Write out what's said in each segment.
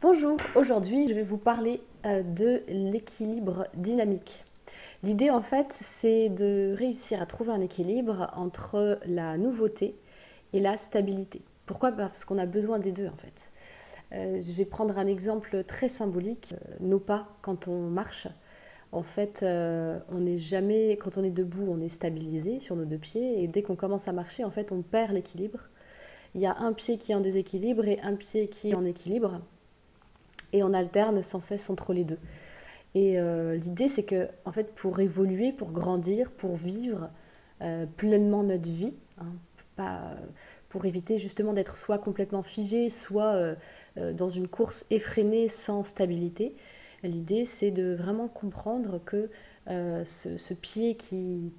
Bonjour, aujourd'hui je vais vous parler de l'équilibre dynamique. L'idée en fait c'est de réussir à trouver un équilibre entre la nouveauté et la stabilité. Pourquoi? Parce qu'on a besoin des deux en fait. Je vais prendre un exemple très symbolique. Nos pas quand on marche, en fait on n'est jamais, quand on est debout on est stabilisé sur nos deux pieds et dès qu'on commence à marcher en fait on perd l'équilibre. Il y a un pied qui est en déséquilibre et un pied qui est en équilibre et on alterne sans cesse entre les deux. Et l'idée, c'est que, en fait, pour évoluer, pour grandir, pour vivre pleinement notre vie, hein, pas, pour éviter justement d'être soit complètement figé, soit dans une course effrénée sans stabilité, l'idée, c'est de vraiment comprendre que ce pied qui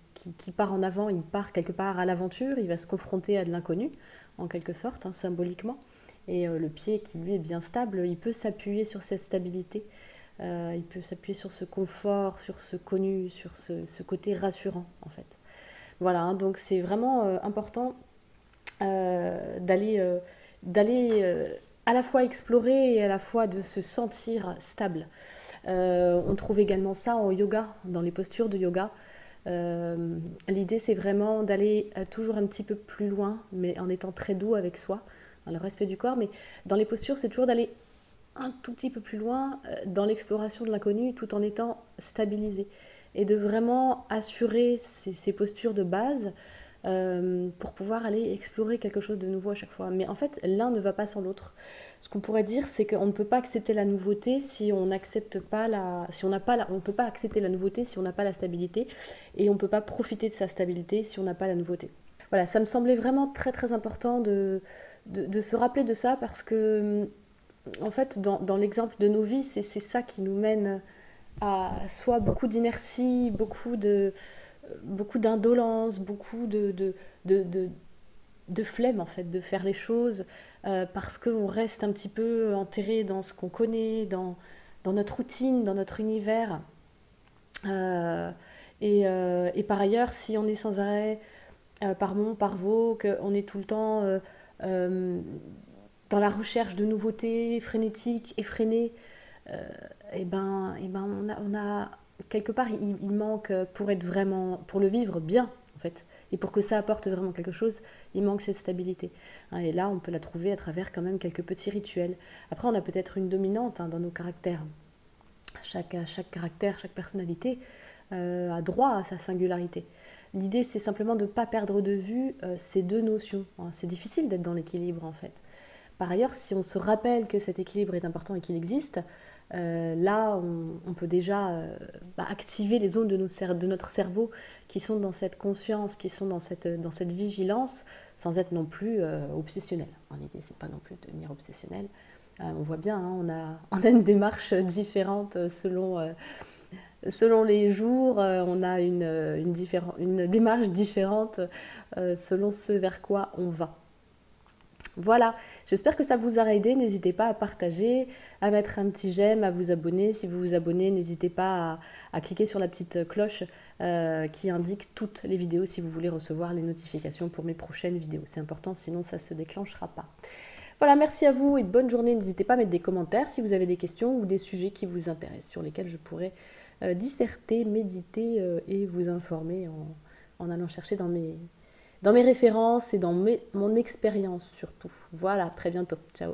part en avant, il part quelque part à l'aventure, il va se confronter à de l'inconnu, en quelque sorte, hein, symboliquement. Et le pied qui lui est bien stable, il peut s'appuyer sur cette stabilité, il peut s'appuyer sur ce confort, sur ce connu, sur ce côté rassurant en fait. Voilà, hein, donc c'est vraiment important d'aller à la fois explorer et à la fois de se sentir stable. On trouve également ça en yoga, dans les postures de yoga. L'idée c'est vraiment d'aller toujours un petit peu plus loin, mais en étant très doux avec soi, dans le respect du corps. Mais dans les postures, c'est toujours d'aller un tout petit peu plus loin dans l'exploration de l'inconnu tout en étant stabilisé. Et de vraiment assurer ces postures de base pour pouvoir aller explorer quelque chose de nouveau à chaque fois. Mais en fait, l'un ne va pas sans l'autre. Ce qu'on pourrait dire, c'est qu'on ne peut pas accepter la nouveauté si on n'accepte pas si on n'a pas on peut pas accepter la nouveauté si on n'a pas la stabilité, et on ne peut pas profiter de sa stabilité si on n'a pas la nouveauté. Voilà, ça me semblait vraiment très très important de se rappeler de ça parce que en fait, dans l'exemple de nos vies, c'est ça qui nous mène à soit beaucoup d'inertie, beaucoup d'indolence, beaucoup de flemme en fait de faire les choses parce qu'on reste un petit peu enterré dans ce qu'on connaît, dans notre routine, dans notre univers. Euh, et par ailleurs, si on est sans arrêt par mon, par vos, qu'on est tout le temps euh, dans la recherche de nouveautés, frénétique, effrénée, euh, et ben on a quelque part, il manque pour être vraiment, pour le vivre bien en fait, et pour que ça apporte vraiment quelque chose, il manque cette stabilité. Hein, et là, on peut la trouver à travers quand même quelques petits rituels. Après, on a peut-être une dominante dans nos caractères. Chaque caractère, chaque personnalité a droit à sa singularité. L'idée, c'est simplement de ne pas perdre de vue ces deux notions. Hein. C'est difficile d'être dans l'équilibre en fait. Par ailleurs, si on se rappelle que cet équilibre est important et qu'il existe, là, on peut déjà activer les zones de notre cerveau qui sont dans cette conscience, qui sont dans cette vigilance, sans être non plus obsessionnel. L'idée, c'est pas non plus de devenir obsessionnel. On voit bien, hein, on a une démarche différente selon les jours, on a une démarche différente selon ce vers quoi on va. Voilà, j'espère que ça vous aura aidé. N'hésitez pas à partager, à mettre un petit j'aime, à vous abonner. Si vous vous abonnez, n'hésitez pas à cliquer sur la petite cloche qui indique toutes les vidéos si vous voulez recevoir les notifications pour mes prochaines vidéos. C'est important, sinon ça ne se déclenchera pas. Voilà, merci à vous et bonne journée. N'hésitez pas à mettre des commentaires si vous avez des questions ou des sujets qui vous intéressent, sur lesquels je pourrais disserter, méditer et vous informer en allant chercher dans mes références et dans mon expérience surtout. Voilà, à très bientôt. Ciao.